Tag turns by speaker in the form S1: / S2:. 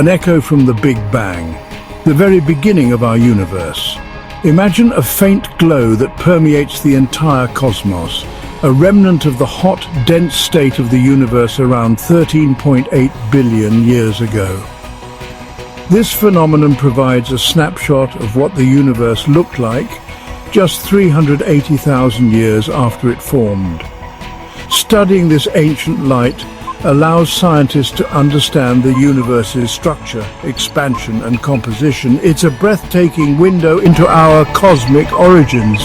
S1: An echo from the Big Bang, the very beginning of our universe. Imagine a faint glow that permeates the entire cosmos, a remnant of the hot, dense state of the universe around 13.8 billion years ago. This phenomenon provides a snapshot of what the universe looked like just 380,000 years after it formed. Studying this ancient light allows scientists to understand the universe's structure, expansion, and composition. It's a breathtaking window into our cosmic origins.